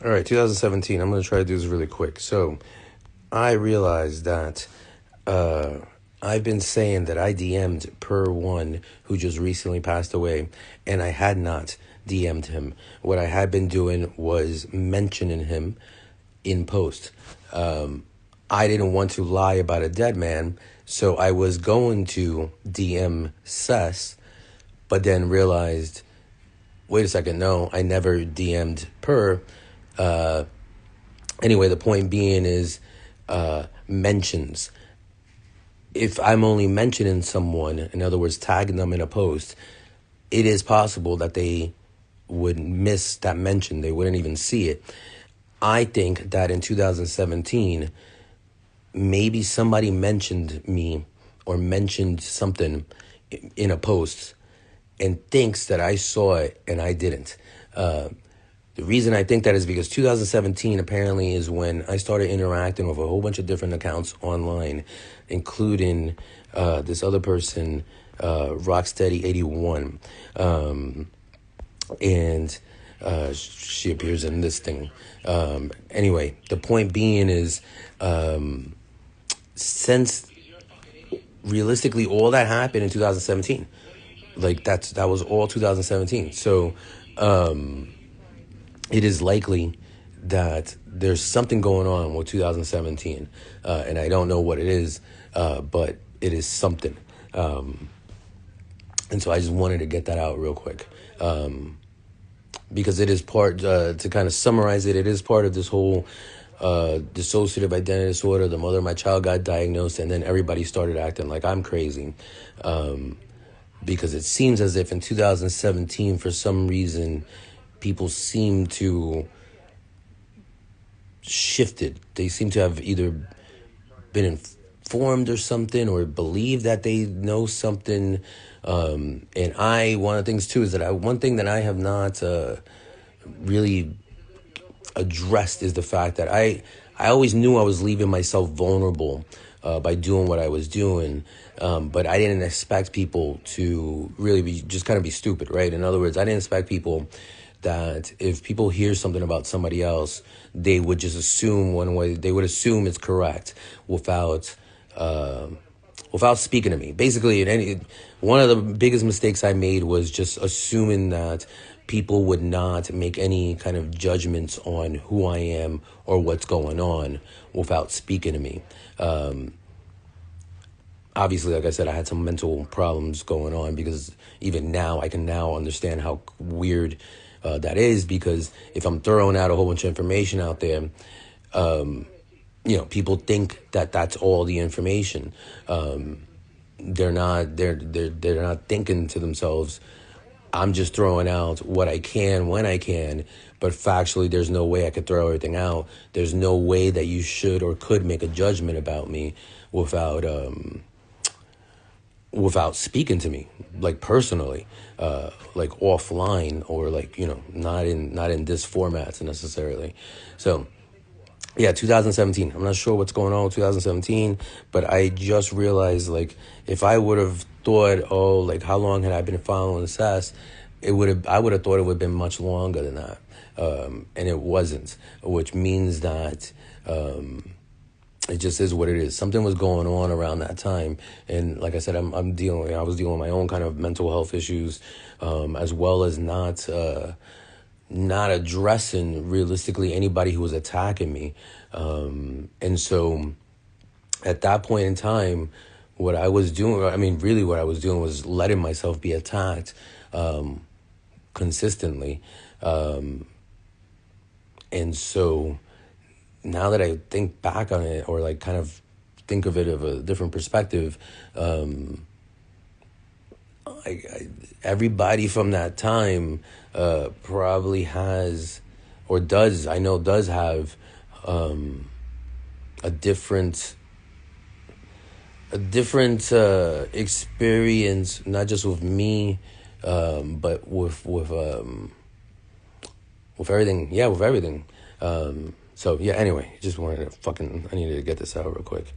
All right, 2017. I'm going to try to do this really quick. So I realized that uh, I've been saying that I DM'd per one who just recently passed away, and I had not DM'd him. What I had been doing was mentioning him in post. I didn't want to lie about a dead man, so I was going to DM Sess, but then realized, wait a second, no, I never DM'd per. Anyway, the point being is mentions. If I'm only mentioning someone, in other words, tagging them in a post, it is possible that they would miss that mention. They wouldn't even see it. I think that in 2017, maybe somebody mentioned me or mentioned something in a post and thinks that I saw it and I didn't. The reason I think that is because 2017 apparently is when I started interacting with a whole bunch of different accounts online, including this other person, Rocksteady81. And she appears in this thing. Anyway, the point being is since realistically all that happened in 2017, like that was all 2017. So it is likely that there's something going on with 2017, and I don't know what it is, but it is something. And so I just wanted to get that out real quick, because it is part, to kind of summarize it, it is part of this whole dissociative identity disorder. The mother of my child got diagnosed, and then everybody started acting like I'm crazy, because it seems as if in 2017, for some reason, people seem to shifted. They seem to have either been informed or something, or believe that they know something. And one of the things too is that one thing that I have not really addressed is the fact that I always knew I was leaving myself vulnerable by doing what I was doing, but I didn't expect people to really be just kind of be stupid, right? In other words, I didn't expect people that if people hear something about somebody else, they would just assume one way. They would assume it's correct without speaking to me. Basically, one of the biggest mistakes I made was just assuming that people would not make any kind of judgments on who I am or what's going on without speaking to me. Obviously, like I said, I had some mental problems going on, because even now I can now understand how weird that is, because if I'm throwing out a whole bunch of information out there, people think that that's all the information. They're not thinking to themselves, I'm just throwing out what I can when I can, but factually there's no way I could throw everything out. There's no way that you should or could make a judgment about me without speaking to me, like personally, like offline, or like, not in this format necessarily. So yeah, 2017. I'm not sure what's going on with 2017, but I just realized, like, if I would have thought, oh, like, how long had I been following SAS, I would have thought it would have been much longer than that, and it wasn't, which means that it just is what it is. Something was going on around that time, and like I said, I was dealing with my own kind of mental health issues, as well as not addressing realistically anybody who was attacking me. And so at that point in time, what I was doing was letting myself be attacked consistently. And so now that I think back on it, or like kind of think of it of a different perspective, everybody from that time probably has, or does have a different experience, not just with me, but with everything. Yeah, with everything. So yeah. Anyway, I needed to get this out real quick.